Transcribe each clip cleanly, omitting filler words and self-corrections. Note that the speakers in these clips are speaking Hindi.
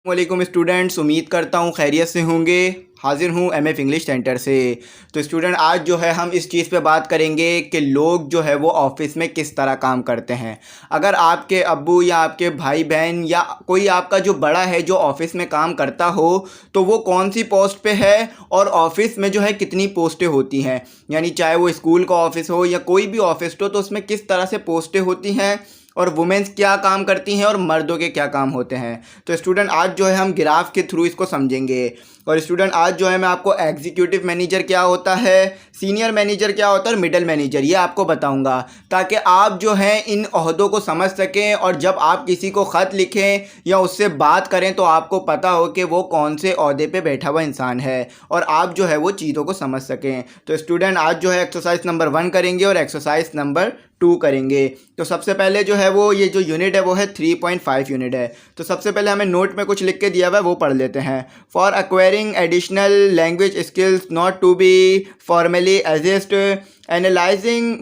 वालेकुम स्टूडेंट्स, उम्मीद करता हूँ खैरियत से होंगे। हाजिर हूँ एमएफ इंग्लिश सेंटर से। तो स्टूडेंट, आज जो है हम इस चीज़ पे बात करेंगे कि लोग जो है वो ऑफिस में किस तरह काम करते हैं। अगर आपके अब्बू या आपके भाई बहन या कोई आपका जो बड़ा है जो ऑफिस में काम करता हो, तो वो कौन सी पोस्ट पे है और ऑफिस में जो है कितनी पोस्टें होती हैं, यानी चाहे वो स्कूल का ऑफिस हो या कोई भी ऑफिस हो, तो उसमें किस तरह से पोस्टें होती हैं और वुमेन्स क्या काम करती हैं और मर्दों के क्या काम होते हैं। तो स्टूडेंट, आज जो है हम ग्राफ के थ्रू इसको समझेंगे। और स्टूडेंट, आज जो है मैं आपको एग्जीक्यूटिव मैनेजर क्या होता है, सीनियर मैनेजर क्या होता है और मिडल मैनेजर ये आपको बताऊंगा, ताकि आप जो है इन ओहदों को समझ सकें और जब आप किसी को ख़त लिखें या उससे बात करें तो आपको पता हो कि वो कौन से ओहदे पे बैठा हुआ इंसान है और आप जो है वो चीज़ों को समझ सकें। तो स्टूडेंट, आज जो है एक्सरसाइज नंबर 1 करेंगे और एक्सरसाइज नंबर 2 करेंगे। तो सबसे पहले जो है वो ये जो यूनिट है वो है 3.5 यूनिट है। तो सबसे पहले हमें नोट में कुछ लिख के दिया हुआ है, वो पढ़ लेते हैं। For acquiring additional language skills not to be formally assessed analysing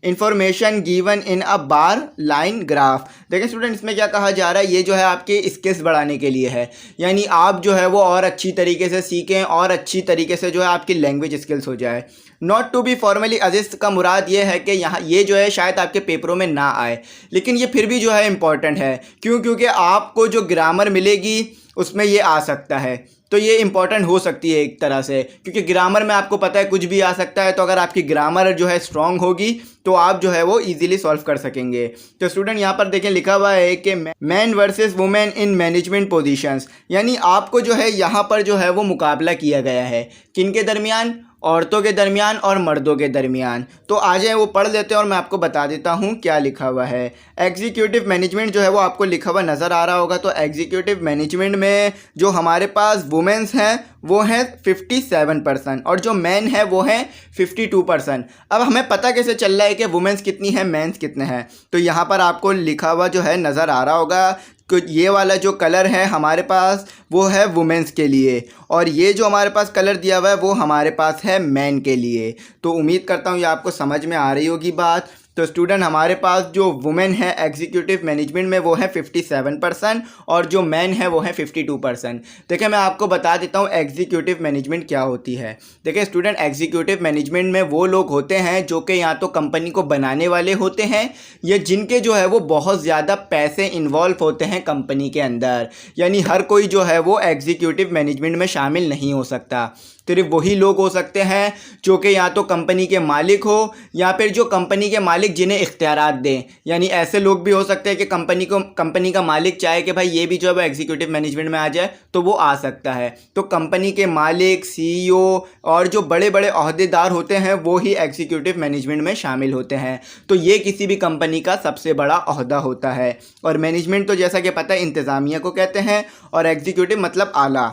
information given in a bar line graph. देखें स्टूडेंट, इसमें क्या कहा जा रहा है, ये जो है आपके स्किल्स बढ़ाने के लिए है, यानी आप जो है वो और अच्छी तरीके से सीखें और अच्छी तरीके से जो है आपकी लैंग्वेज स्किल्स हो जाए। नॉट टू बी फॉर्मली अजिस्ट का मुराद ये है कि यहाँ ये जो है शायद आपके पेपरों में ना आए, लेकिन ये फिर भी जो है इम्पॉर्टेंट है। क्यों? क्योंकि आपको जो ग्रामर मिलेगी उसमें ये आ सकता है, तो ये इंपॉर्टेंट हो सकती है एक तरह से, क्योंकि ग्रामर में आपको पता है कुछ भी आ सकता है। तो अगर आपकी ग्रामर जो है स्ट्रांग होगी तो आप जो है वो इजीली सॉल्व कर सकेंगे। तो स्टूडेंट, यहाँ पर देखें लिखा हुआ है कि man versus women in management positions, यानी आपको जो है यहाँ पर जो है वो मुकाबला किया गया है किन के दरमियान, औरतों के दरमियान और मर्दों के दरमियान। तो आ जाए वो पढ़ लेते हैं और मैं आपको बता देता हूँ क्या लिखा हुआ है। एग्जीक्यूटिव मैनेजमेंट जो है वो आपको लिखा हुआ नज़र आ रहा होगा। तो एग्जीक्यूटिव मैनेजमेंट में जो हमारे पास वुमेन्स हैं वो हैं 57% और जो मैन है वो हैं 52%। अब हमें पता कैसे चल रहा है कि वुमेन्स कितनी हैं, मेंस कितने हैं? तो यहाँ पर आपको लिखा हुआ जो है नज़र आ रहा होगा कि ये वाला जो कलर है हमारे पास वो है वुमेन्स के लिए और ये जो हमारे पास कलर दिया हुआ है वो हमारे पास है मैन के लिए। तो उम्मीद करता हूँ ये आपको समझ में आ रही होगी बात। तो स्टूडेंट, हमारे पास जो वुमेन है एग्जीक्यूटिव मैनेजमेंट में वो है 57% और जो मैन है वो है 52%। देखिए, मैं आपको बता देता हूँ एग्जीक्यूटिव मैनेजमेंट क्या होती है। देखिए स्टूडेंट, एग्जीक्यूटिव मैनेजमेंट में वो लोग होते हैं जो कि या तो कंपनी को बनाने वाले होते हैं या जिनके जो है वो बहुत ज़्यादा पैसे इन्वॉल्व होते हैं कंपनी के अंदर, यानी हर कोई जो है वो एग्जीक्यूटिव मैनेजमेंट में शामिल नहीं हो सकता। सिर्फ वही लोग हो सकते हैं जो कि या तो कंपनी के मालिक हो या फिर जो कंपनी के मालिक जिन्हें इख्तियारात दें, यानी ऐसे लोग भी हो सकते हैं कि कंपनी का मालिक चाहे कि भाई ये भी जो है वो एग्जीक्यूटिव मैनेजमेंट में आ जाए तो वो आ सकता है। तो कंपनी के मालिक, सीईओ और जो बड़े बड़े ओहदेदार होते हैं वो ही एग्जीक्यूटिव मैनेजमेंट में शामिल होते हैं। तो ये किसी भी कंपनी का सबसे बड़ा ओहदा होता है। और मैनेजमेंट तो जैसा कि पता है इंतज़ामिया को कहते हैं और एग्जीक्यूटिव मतलब आला।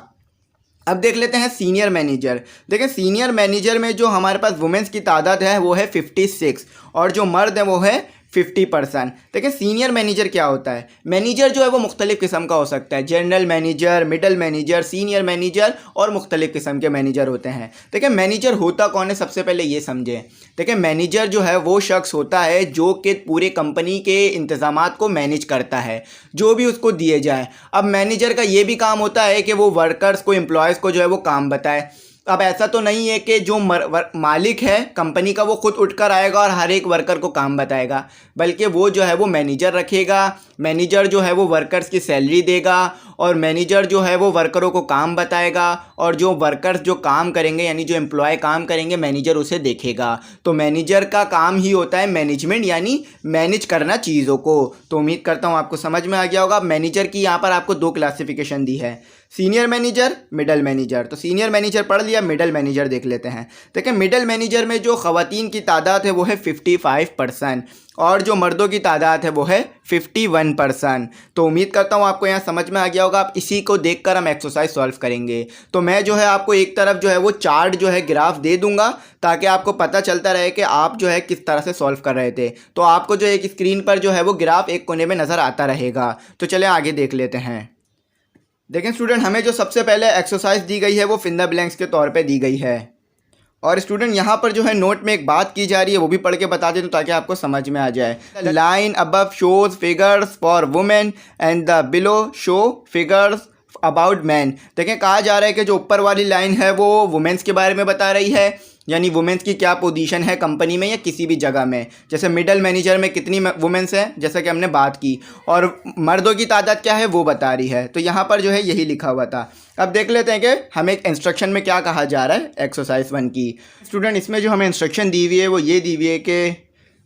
अब देख लेते हैं सीनियर मैनेजर। देखें, सीनियर मैनेजर में जो हमारे पास वुमेन्स की तादाद है वो है 56 और जो मर्द है वो है 50%। देखिए, सीनियर मैनेजर क्या होता है? मैनेजर जो है वो मुख्तलिफ़ किस्म का हो सकता है, general manager, middle manager, senior manager और मुख्तलिफ़ किस्म के मैनेजर होते हैं। देखिए, मैनेजर होता कौन है सबसे पहले ये समझें। देखिए, मैनेजर जो है वो शख्स होता है जो कि पूरे कंपनी के इंतज़ामात को मैनेज करता है, जो भी उसको दिए जाए। अब मैनेजर का ये भी काम होता है कि वो वर्कर्स को, एम्प्लॉयज़ को जो है वो काम बताए। अब ऐसा तो नहीं है कि जो मालिक है कंपनी का वो खुद उठकर आएगा और हर एक वर्कर को काम बताएगा, बल्कि वो जो है वो मैनेजर रखेगा। मैनेजर जो है वो वर्कर्स की सैलरी देगा और मैनेजर जो है वो वर्करों को काम बताएगा और जो वर्कर्स जो काम करेंगे यानी जो एम्प्लॉय काम करेंगे मैनेजर उसे देखेगा। तो मैनेजर का काम ही होता है मैनेजमेंट, यानी मैनेज करना चीज़ों को। तो उम्मीद करता हूँ आपको समझ में आ गया होगा। मैनेजर की यहाँ पर आपको 2 क्लासिफिकेशन दी है, सीनियर मैनेजर, मिडल मैनेजर। तो सीनियर मैनेजर पढ़ लिया, मिडल मैनेजर देख लेते हैं। देखिए, मिडल मैनेजर में जो ख़वातीन की तादाद है वो है 55% और जो मर्दों की तादाद है वो है 51%। तो उम्मीद करता हूँ आपको यहाँ समझ में आ गया होगा। आप इसी को देखकर हम एक्सरसाइज सॉल्व करेंगे। तो मैं जो है आपको एक तरफ जो है वो चार्ट जो है ग्राफ दे दूंगा ताकि आपको पता चलता रहे कि आप जो है किस तरह से सॉल्व कर रहे थे। तो आपको जो एक स्क्रीन पर जो है वो ग्राफ एक कोने में नज़र आता रहेगा। तो चले आगे देख लेते हैं। देखें स्टूडेंट, हमें जो सबसे पहले एक्सरसाइज दी गई है वो फिल द ब्लैंक्स के तौर पे दी गई है और स्टूडेंट यहाँ पर जो है नोट में एक बात की जा रही है वो भी पढ़ के बता दें ताकि आपको समझ में आ जाए। Line above shows figures for women and the below show figures about man. देखें कहा जा रहा है कि जो ऊपर वाली लाइन है वो वुमेंस के बारे में बता रही है, यानी वुमेंस की क्या पोजीशन है कंपनी में या किसी भी जगह में। जैसे मिडल मैनेजर में कितनी वुमेंस है, जैसा कि हमने बात की, और मर्दों की तादाद क्या है वो बता रही है। तो यहाँ पर जो है यही लिखा हुआ था। अब देख लेते हैं कि हमें इंस्ट्रक्शन में क्या कहा जा रहा है एक्सरसाइज 1 की। स्टूडेंट इसमें जो हमें इंस्ट्रक्शन दी हुई है वो ये दी हुई है कि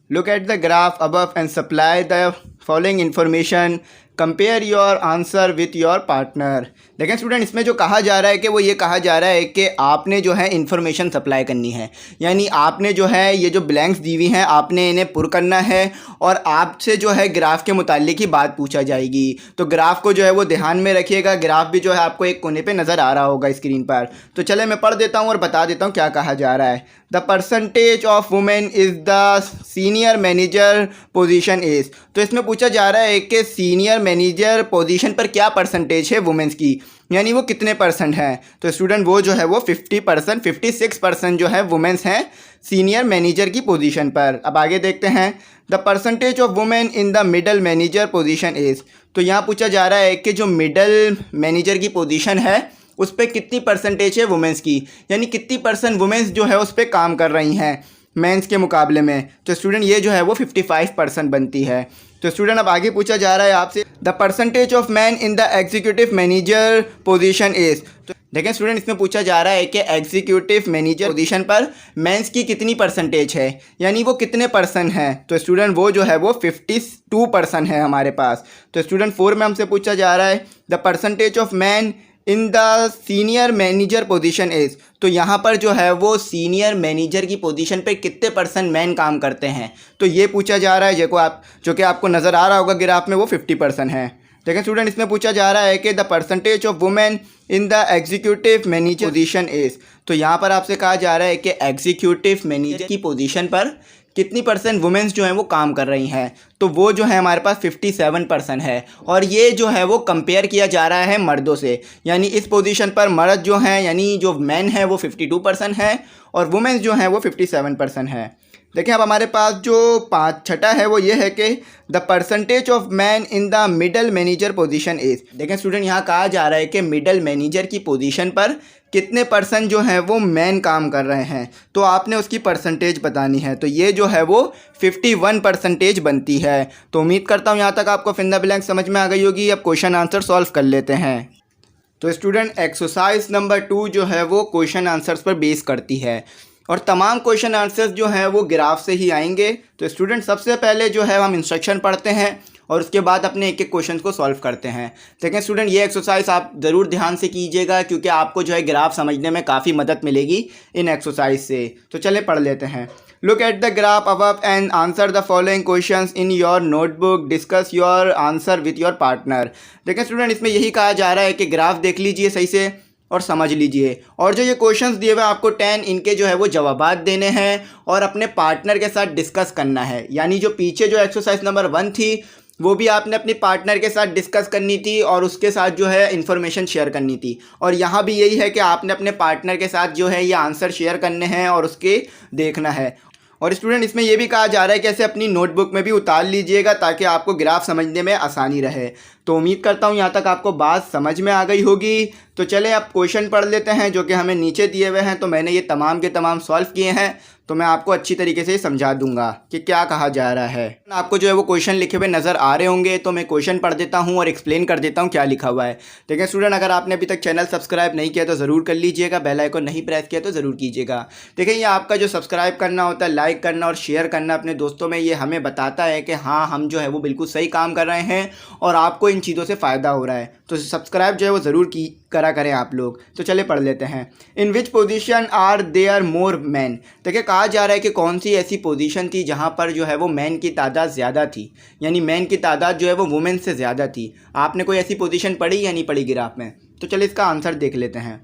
look at the graph above and supply the following information, compare your answer with your partner. देखें स्टूडेंट इसमें जो कहा जा रहा है कि वो ये कहा जा रहा है कि आपने जो है इन्फॉर्मेशन सप्लाई करनी है, यानी आपने जो है ये जो ब्लैंक्स दी हुई हैं आपने इन्हें पुर करना है और आपसे जो है ग्राफ के मुतालिक ही बात पूछा जाएगी। तो ग्राफ को जो है वो ध्यान में रखिएगा। ग्राफ भी जो है आपको एक कोने पे नज़र आ रहा होगा स्क्रीन पर। तो चले मैं पढ़ देता हूँ और बता देता हूँ क्या कहा जा रहा है। The percentage of women is the senior manager position is. तो इसमें पूछा जा रहा है कि सीनियर मैनेजर पोजीशन पर क्या परसेंटेज है वुमेन्स की, यानी वो कितने परसेंट हैं। तो स्टूडेंट वो जो है वो 50%, 56% जो है वुमेन्स हैं सीनियर मैनेजर की पोजीशन पर। अब आगे देखते हैं। The percentage of women in the middle manager position is. तो यहाँ पूछा जा रहा है कि जो मिडल मैनेजर की पोजीशन है उस पर कितनी परसेंटेज है वुमेन्स की, यानी कितनी परसेंट वुमेन्स जो है उस पर काम कर रही हैं मेंस के मुकाबले में। तो स्टूडेंट ये जो है वो 55% बनती है। तो स्टूडेंट अब आगे पूछा जा रहा है आपसे the percentage of man in the executive manager position is. तो देखें स्टूडेंट इसमें पूछा जा रहा है कि एग्जीक्यूटिव मैनेजर पोजीशन पर मेंस की कितनी परसेंटेज है, यानी वो कितने परसेंट हैं। तो स्टूडेंट वो जो है वो 52% है हमारे पास। तो स्टूडेंट 4 में हमसे पूछा जा रहा है the percentage of man in the senior manager position is. तो यहाँ पर जो है वो सीनियर मैनेजर की पोजीशन पे कितने परसेंट मैन काम करते हैं, तो ये पूछा जा रहा है। जो कि आपको नज़र आ रहा होगा ग्राफ में वो 50% है। देखिए स्टूडेंट इसमें पूछा जा रहा है कि the percentage of women in the executive manager position is. तो यहाँ पर आपसे कहा जा रहा है कि एग्जीक्यूटिव मैनेजर की पोजीशन पर कितनी परसेंट वुमेन्स जो हैं वो काम कर रही हैं। तो वो जो है हमारे पास 57% है। और ये जो है वो कंपेयर किया जा रहा है मर्दों से, यानी इस पोजीशन पर मर्द जो हैं यानी जो मैन है वो 52% है और वुमेन्स जो हैं वो 57% है। देखिए अब हमारे पास जो छठा है वो ये है कि the percentage of man in the middle manager position is. देखें स्टूडेंट यहाँ कहा जा रहा है कि मिडल मैनेजर की पोजीशन पर कितने परसेंट जो है वो मैन काम कर रहे हैं, तो आपने उसकी परसेंटेज बतानी है। तो ये जो है वो 51% बनती है। तो उम्मीद करता हूँ यहाँ तक आपको फिल द ब्लैंक समझ में आ गई होगी। अब क्वेश्चन आंसर सॉल्व कर लेते हैं। तो स्टूडेंट एक्सरसाइज नंबर 2 जो है वो क्वेश्चन आंसर्स पर बेस करती है और तमाम क्वेश्चन आंसर्स जो हैं वो ग्राफ से ही आएंगे। तो स्टूडेंट सबसे पहले जो है हम इंस्ट्रक्शन पढ़ते हैं और उसके बाद अपने एक एक क्वेश्चन को सॉल्व करते हैं। लेकिन स्टूडेंट ये एक्सरसाइज आप ज़रूर ध्यान से कीजिएगा क्योंकि आपको जो है ग्राफ समझने में काफ़ी मदद मिलेगी इन एक्सरसाइज से। तो चले पढ़ लेते हैं। Look at the graph above and answer the following questions in your notebook, discuss your answer with your partner. देखिए स्टूडेंट इसमें यही कहा जा रहा है कि ग्राफ देख लीजिए सही से और समझ लीजिए, और जो ये क्वेश्चंस दिए हुए आपको 10 इनके जो है वो जवाबात देने हैं और अपने पार्टनर के साथ डिस्कस करना है। यानी जो पीछे जो एक्सरसाइज नंबर 1 थी वो भी आपने अपनी पार्टनर के साथ डिस्कस करनी थी और उसके साथ जो है इन्फॉर्मेशन शेयर करनी थी, और यहाँ भी यही है कि आपने अपने पार्टनर के साथ जो है ये आंसर शेयर करने हैं और उसके देखना है। और स्टूडेंट इसमें यह भी कहा जा रहा है कि ऐसे अपनी नोटबुक में भी उतार लीजिएगा ताकि आपको ग्राफ समझने में आसानी रहे। तो उम्मीद करता हूँ यहाँ तक आपको बात समझ में आ गई होगी। तो चलें अब क्वेश्चन पढ़ लेते हैं जो कि हमें नीचे दिए हुए हैं। तो मैंने ये तमाम के तमाम सॉल्व किए हैं, तो मैं आपको अच्छी तरीके से समझा दूंगा कि क्या कहा जा रहा है। आपको जो है वो क्वेश्चन लिखे हुए नज़र आ रहे होंगे, तो मैं क्वेश्चन पढ़ देता हूँ और एक्सप्लेन कर देता हूँ क्या लिखा हुआ है। देखिए स्टूडेंट अगर आपने अभी तक चैनल सब्सक्राइब नहीं किया तो ज़रूर कर लीजिएगा, बेल आइकन नहीं प्रेस किया तो ज़रूर कीजिएगा। देखिए ये आपका जो सब्सक्राइब करना होता है, लाइक करना और शेयर करना अपने दोस्तों में, ये हमें बताता है कि हाँ हम जो है वो बिल्कुल सही काम कर रहे हैं और आपको इन चीज़ों से फ़ायदा हो रहा है। तो सब्सक्राइब जो है वो ज़रूर करा करें आप लोग। तो चले पढ़ लेते हैं। In which position are there more men. देखिए कहा जा रहा है कि कौन सी ऐसी पोजीशन थी जहाँ पर जो है वो मैन की तादाद ज़्यादा थी, यानी मैन की तादाद जो है वो वुमेन से ज़्यादा थी। आपने कोई ऐसी पोजीशन पढ़ी या नहीं पढ़ी ग्राफ में? तो चलिए इसका आंसर देख लेते हैं।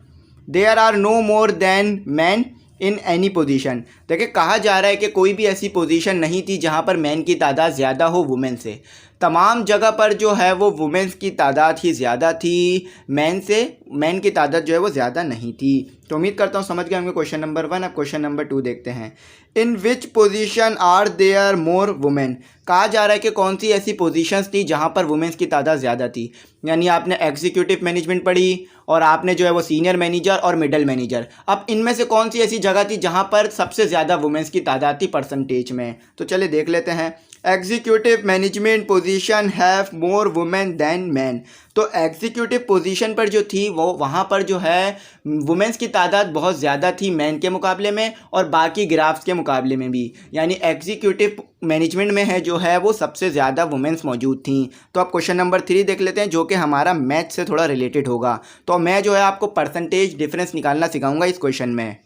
There are no more than man in any position. देखिए कहा जा रहा है कि कोई भी ऐसी पोजीशन नहीं थी जहाँ पर मैन की तादाद ज़्यादा हो वुमेन से। तमाम जगह पर जो है वो वुमेन्स की तादाद ही ज़्यादा थी मैन की तादाद जो है वो ज़्यादा नहीं थी। तो उम्मीद करता हूँ समझ गए होंगे क्वेश्चन नंबर 1। अब क्वेश्चन नंबर 2 देखते हैं। In which position are there more women. कहा जा रहा है कि कौन सी ऐसी पोजीशंस थी जहाँ पर वुमेन्स की तादाद ज़्यादा थी। यानी आपने एग्जीक्यूटिव मैनेजमेंट पढ़ी और आपने जो है वो सीनियर मैनेजर और मिडल मैनेजर। अब इनमें से कौन सी ऐसी जगह थी जहाँ पर सबसे ज़्यादा वुमेन्स की तादाद थी परसेंटेज में। तो चलिए देख लेते हैं। Executive management position have more women than man. तो एग्जीक्यूटिव पोजीशन पर जो थी वो वहाँ पर जो है वुमेन्स की तादाद बहुत ज़्यादा थी मैन के मुकाबले में और बाकी ग्राफ्स के मुकाबले में भी। यानी एग्जीक्यूटिव मैनेजमेंट में है जो है वो सबसे ज़्यादा वुमेन्स मौजूद थी। तो अब क्वेश्चन नंबर 3 देख लेते हैं जो कि हमारा मैथ से थोड़ा रिलेटेड होगा। तो मैं जो है आपको परसेंटेज डिफरेंस निकालना सिखाऊंगा इस क्वेश्चन में।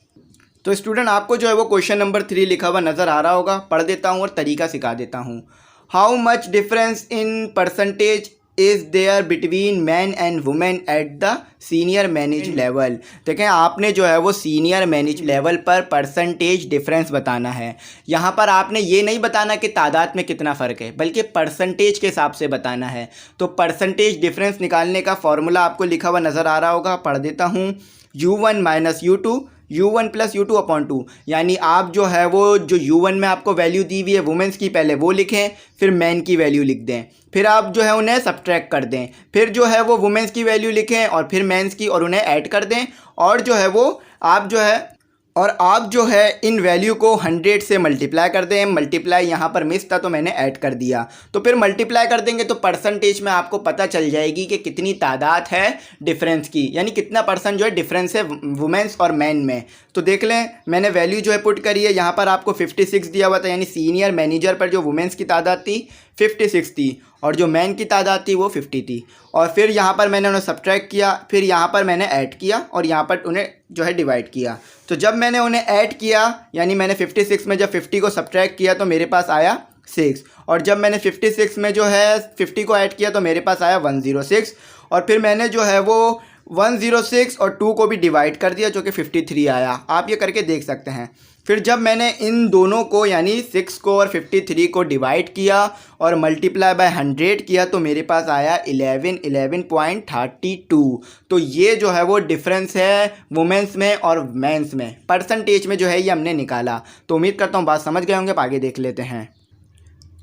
तो स्टूडेंट आपको जो है वो क्वेश्चन नंबर 3 लिखा हुआ नज़र आ रहा होगा। पढ़ देता हूँ और तरीका सिखा देता हूँ। How much difference in percentage is there between man and women at the senior manage level. देखें आपने जो है वो सीनियर मैनेज लेवल पर परसेंटेज डिफरेंस बताना है। यहाँ पर आपने ये नहीं बताना कि तादाद में कितना फ़र्क है बल्कि परसेंटेज के हिसाब से बताना है। तो परसेंटेज डिफरेंस निकालने का फॉर्मूला आपको लिखा हुआ नज़र आ रहा होगा। पढ़ देता हूँ। U1 minus U1 plus U2 upon 2। यानी आप जो है वो जो U1 में आपको वैल्यू दी हुई है वुमेन्स की पहले वो लिखें, फिर मैन की वैल्यू लिख दें, फिर आप जो है उन्हें सब्ट्रैक्ट कर दें, फिर जो है वो वुमेन्स की वैल्यू लिखें और फिर मेंस की और उन्हें ऐड कर दें और जो है वो आप जो है इन वैल्यू को 100 से मल्टीप्लाई कर दें। मल्टीप्लाई यहाँ पर मिस था तो मैंने ऐड कर दिया। तो फिर मल्टीप्लाई कर देंगे तो परसेंटेज में आपको पता चल जाएगी कि कितनी तादाद है डिफरेंस की, यानी कितना परसेंट जो है डिफरेंस है वुमेन्स और मैन में। तो देख लें मैंने वैल्यू जो है पुट करी है। यहाँ पर आपको 56 दिया हुआ था, यानी सीनियर मैनेजर पर जो वुमेन्स की तादाद थी 56 थी और जो मैन की तादाद थी वो 50 थी। और फिर यहाँ पर मैंने उन्हें सब्ट्रैक्ट किया, फिर यहाँ पर मैंने ऐड किया और यहाँ पर उन्हें जो है डिवाइड किया। तो जब मैंने उन्हें ऐड किया यानी मैंने 56 में जब 50 को सब्ट्रैक्ट किया तो मेरे पास आया 6 और जब मैंने 56 में जो है 50 को ऐड किया तो मेरे पास आया 106 और फिर मैंने जो है वो 106 और 2 को भी डिवाइड कर दिया जो कि 53 आया। आप ये करके देख सकते हैं। फिर जब मैंने इन दोनों को यानी 6 को और 53 को डिवाइड किया और मल्टीप्लाई बाय 100 किया तो मेरे पास आया 11.32। तो ये जो है वो डिफरेंस है वुमेन्स में और मेंस में परसेंटेज में जो है ये हमने निकाला। तो उम्मीद करता हूँ बात समझ गए होंगे। अब आगे देख लेते हैं।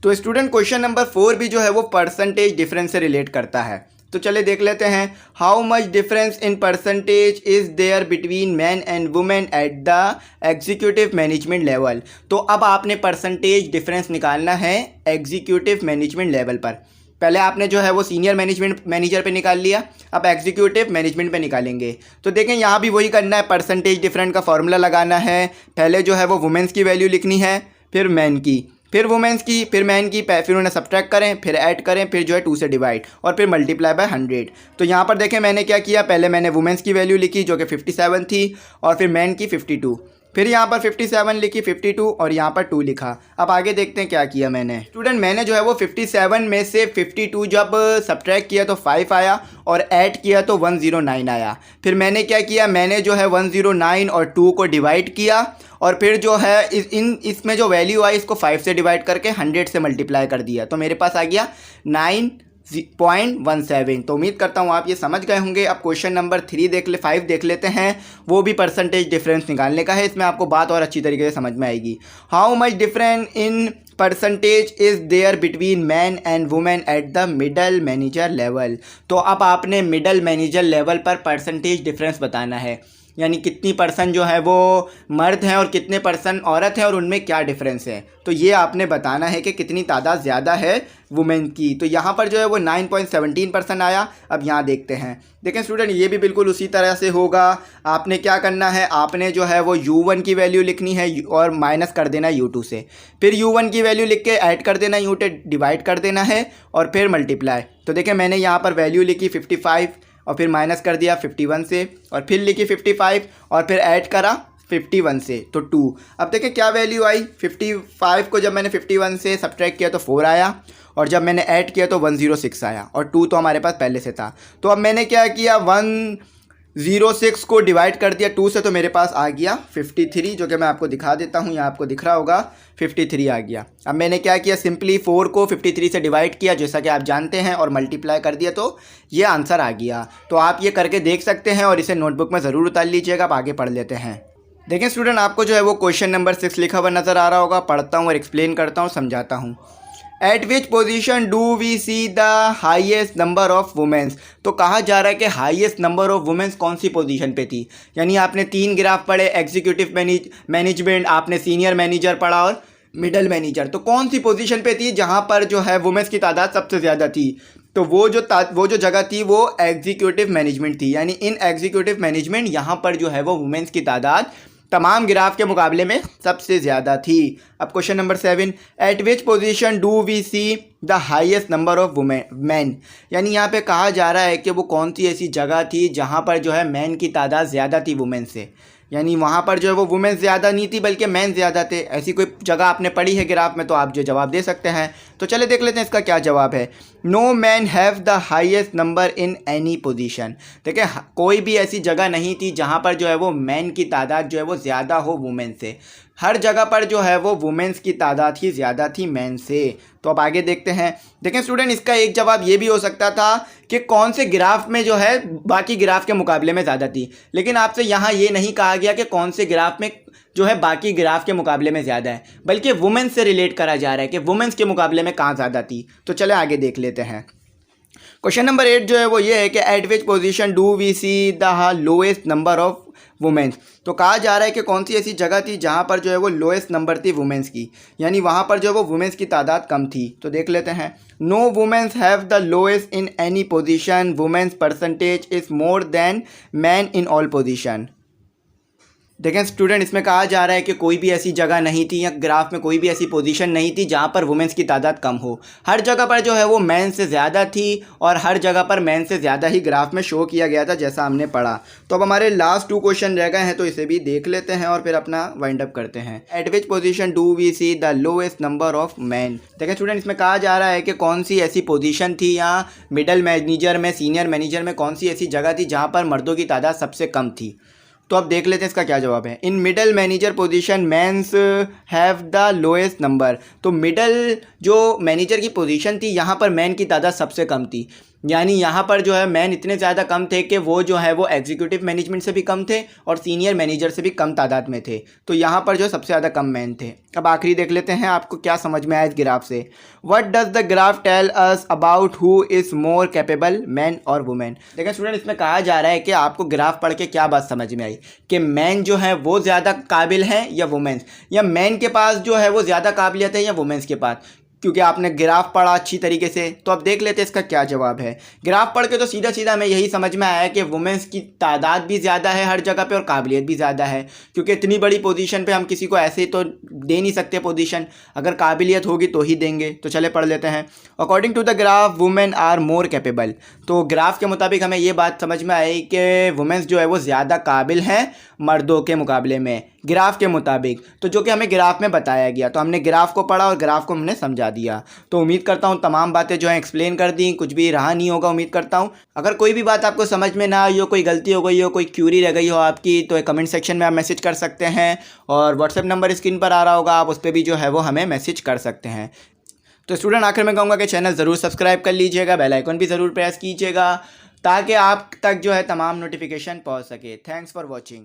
तो स्टूडेंट क्वेश्चन नंबर 4 भी जो है वो परसेंटेज डिफरेंस से रिलेट करता है। तो चले देख लेते हैं। How much difference in percentage is there between man and women at the executive management level. तो अब आपने परसेंटेज डिफरेंस निकालना है एग्जीक्यूटिव मैनेजमेंट लेवल पर। पहले आपने जो है वो सीनियर मैनेजर पे निकाल लिया, अब एग्जीक्यूटिव मैनेजमेंट पे निकालेंगे। तो देखें यहाँ भी वही करना है, परसेंटेज डिफरेंस का फॉर्मूला लगाना है। पहले जो है वो वुमेन्स की वैल्यू लिखनी है, फिर मैन की, फिर वुमेन्स की, फिर मैन की, फिर उन्हें सब्ट्रैक्ट करें, फिर ऐड करें, फिर जो है 2 से डिवाइड और फिर मल्टीप्लाई बाय 100। तो यहाँ पर देखें मैंने क्या किया, पहले मैंने वुमेन्स की वैल्यू लिखी जो कि 57 थी और फिर मैन की 52, फिर यहाँ पर 57 लिखी, 52 और यहाँ पर 2 लिखा। अब आगे देखते हैं क्या किया मैंने। स्टूडेंट मैंने जो है वो 57 में से 52 जब सब्ट्रैक्ट किया तो 5 आया और ऐड किया तो 109 आया। फिर मैंने क्या किया, मैंने जो है 109 और 2 को डिवाइड किया और फिर जो है इसमें जो वैल्यू आई इसको 5 से डिवाइड करके 100 से मल्टीप्लाई कर दिया तो मेरे पास आ गया 9.17। तो उम्मीद करता हूँ आप ये समझ गए होंगे। अब क्वेश्चन नंबर 5 देख लेते हैं। वो भी परसेंटेज डिफरेंस निकालने का है। इसमें आपको बात और अच्छी तरीके से समझ में आएगी। How much difference in percentage is there between man and women at the middle manager level. तो अब आपने मिडल मैनेजर लेवल पर परसेंटेज डिफरेंस बताना है, यानी कितनी परसेंट जो है वो मर्द हैं और कितने परसेंट औरत हैं और उनमें क्या डिफरेंस है। तो ये आपने बताना है कि कितनी तादाद ज़्यादा है वुमेन की। तो यहाँ पर जो है वो 9.17% आया। अब यहाँ देखते हैं। देखें स्टूडेंट ये भी बिल्कुल उसी तरह से होगा। आपने क्या करना है, आपने जो है वो U1 की वैल्यू लिखनी है और माइनस कर देना है U2 से, फिर U1 की वैल्यू लिख के ऐड कर देना है, U2 डिवाइड कर देना है और फिर मल्टीप्लाई। तो देखें मैंने यहाँ पर वैल्यू लिखी 55 और फिर माइनस कर दिया 51 से और फिर लिखी 55 और फिर ऐड करा 51 से तो 2। अब देखें क्या वैल्यू आई, 55 को जब मैंने 51 से सब्ट्रैक्ट किया तो 4 आया और जब मैंने ऐड किया तो 106 आया और 2 तो हमारे पास पहले से था। तो अब मैंने क्या किया, 06 को डिवाइड कर दिया 2 से तो मेरे पास आ गया 53, जो कि मैं आपको दिखा देता हूँ, यहाँ आपको दिख रहा होगा 53 आ गया। अब मैंने क्या किया, सिंपली 4 को 53 से डिवाइड किया जैसा कि आप जानते हैं और मल्टीप्लाई कर दिया तो ये आंसर आ गया। तो आप ये करके देख सकते हैं और इसे नोटबुक में ज़रूर उतार लीजिएगा। आप आगे पढ़ लेते हैं। देखें स्टूडेंट, आपको जो है वो क्वेश्चन नंबर 6 लिखा हुआ नज़र आ रहा होगा। पढ़ता हूँ और एक्सप्लेन करता हूँ, समझाता हूँ। At which position do we see the highest number of womens. तो कहा जा रहा है कि हाईएस्ट नंबर ऑफ वुमेंस कौन सी पोजीशन पे थी। यानी आपने 3 ग्राफ पढ़े, एग्जीक्यूटिव मैनेजमेंट, आपने सीनियर मैनेजर पढ़ा और मिडल मैनेजर। तो कौन सी पोजीशन पे थी जहाँ पर जो है वुमेंस की तादाद सबसे ज़्यादा थी। तो वो जो जगह थी वो एग्जीक्यूटिव मैनेजमेंट थी। यानी इन एग्जीक्यूटिव मैनेजमेंट यहाँ पर जो है वो वुमेंस की तादाद तमाम ग्राफ के मुकाबले में सबसे ज़्यादा थी। अब question number 7, at which position do we see the highest number of man. यानी यहाँ पे कहा जा रहा है कि वो कौन सी ऐसी जगह थी जहाँ पर जो है मैन की तादाद ज़्यादा थी वुमेन से। यानी वहाँ पर जो है वो वुमेन ज़्यादा नहीं थी बल्कि मैन ज़्यादा थे। ऐसी कोई जगह आपने पढ़ी है ग्राफ में तो आप जो जवाब दे सकते हैं। तो चले देख लेते हैं इसका क्या जवाब है। No man have the highest number in any position. देखिए कोई भी ऐसी जगह नहीं थी जहाँ पर जो है वो मैन की तादाद जो है वो ज़्यादा हो वुमेन से। हर जगह पर जो है वो वुमेन्स की तादाद ही ज़्यादा थी मैन से। तो अब आगे देखते हैं। देखें स्टूडेंट, इसका एक जवाब ये भी हो सकता था कि कौन से ग्राफ में जो है बाकी ग्राफ के मुकाबले में ज़्यादा थी, लेकिन आपसे यहाँ ये नहीं कहा गया कि कौन से ग्राफ में जो है बाकी ग्राफ के मुकाबले में ज़्यादा है, बल्कि वुमेन्स से रिलेट करा जा रहा है कि वुमेन्स के मुकाबले में कहाँ ज़्यादा थी। तो चले आगे देख लेते हैं। क्वेश्चन नंबर 8 जो है वो ये है कि at which position do we see the lowest number of womens. तो कहा जा रहा है कि कौन सी ऐसी जगह थी जहाँ पर जो है वो लोएस्ट नंबर थी वुमेन्स की। यानी वहाँ पर जो है वो वुमेन्स की तादाद कम थी। तो देख लेते हैं। No womens have the lowest in any position, womens percentage is more than man in all position. देखें स्टूडेंट, इसमें कहा जा रहा है कि कोई भी ऐसी जगह नहीं थी या ग्राफ में कोई भी ऐसी पोजीशन नहीं थी जहाँ पर वुमेन्स की तादाद कम हो। हर जगह पर जो है वो मैन से ज़्यादा थी और हर जगह पर मैन से ज़्यादा ही ग्राफ में शो किया गया था जैसा हमने पढ़ा। तो अब हमारे लास्ट 2 क्वेश्चन रह गए हैं, तो इसे भी देख लेते हैं और फिर अपना वाइंड अप करते हैं। At which position do we see the lowest number of man. देखें स्टूडेंट, इसमें कहा जा रहा है कि कौन सी ऐसी पोजीशन थी या मिडल मैनेजर में, सीनियर मैनेजर में कौन सी ऐसी जगह थी जहाँ पर मर्दों की तादाद सबसे कम थी। तो अब देख लेते हैं इसका क्या जवाब है। In middle manager position mans have the lowest number. तो मिडल जो मैनेजर की पोजीशन थी यहाँ पर मैन की तादाद सबसे कम थी। यानी यहाँ पर जो है मैन इतने ज़्यादा कम थे कि वो जो है वो एग्जीक्यूटिव मैनेजमेंट से भी कम थे और सीनियर मैनेजर से भी कम तादाद में थे। तो यहाँ पर जो सबसे ज़्यादा कम मैन थे। अब आखिरी देख लेते हैं आपको क्या समझ में आया इस ग्राफ से। What does the graph tell us about who is more capable, man और वुमेन। देखिए स्टूडेंट, इसमें कहा जा रहा है कि आपको ग्राफ पढ़ के क्या बात समझ में आई कि मैन जो है वो ज़्यादा काबिल हैं या वुमेन्स, या मैन के पास जो है वो ज़्यादा काबिलियत है या वुमेन्स के पास, क्योंकि आपने ग्राफ पढ़ा अच्छी तरीके से। तो अब देख लेते हैं इसका क्या जवाब है। ग्राफ पढ़ के तो सीधा सीधा हमें यही समझ में आया कि वुमेन्स की तादाद भी ज़्यादा है हर जगह पे और काबिलियत भी ज़्यादा है, क्योंकि इतनी बड़ी पोजीशन पे हम किसी को ऐसे तो दे नहीं सकते पोजीशन, अगर काबिलियत होगी तो ही देंगे। तो चले पढ़ लेते हैं। According to the graph women are more capable. तो ग्राफ के मुताबिक हमें ये बात समझ में आई कि वुमेन्स जो है वो ज़्यादा काबिल हैं मर्दों के मुकाबले में, ग्राफ के मुताबिक। तो जो कि हमें ग्राफ में बताया गया, तो हमने ग्राफ को पढ़ा और ग्राफ को हमने समझा दिया। तो उम्मीद करता हूँ तमाम बातें जो हैं एक्सप्लेन कर दी, कुछ भी रहा नहीं होगा उम्मीद करता हूँ। अगर कोई भी बात आपको समझ में ना आई हो, कोई गलती हो गई हो, कोई क्यूरी रह गई हो आपकी, तो कमेंट सेक्शन में आप मैसेज कर सकते हैं और व्हाट्सएप नंबर स्क्रीन पर आ रहा होगा, आप उस पर भी जो है वो हमें मैसेज कर सकते हैं। तो स्टूडेंट, आखिर में कहूँगा कि चैनल ज़रूर सब्सक्राइब कर लीजिएगा, बेल आइकन भी ज़रूर प्रेस कीजिएगा ताकि आप तक जो है तमाम नोटिफिकेशन पहुँच सके। Thanks for watching.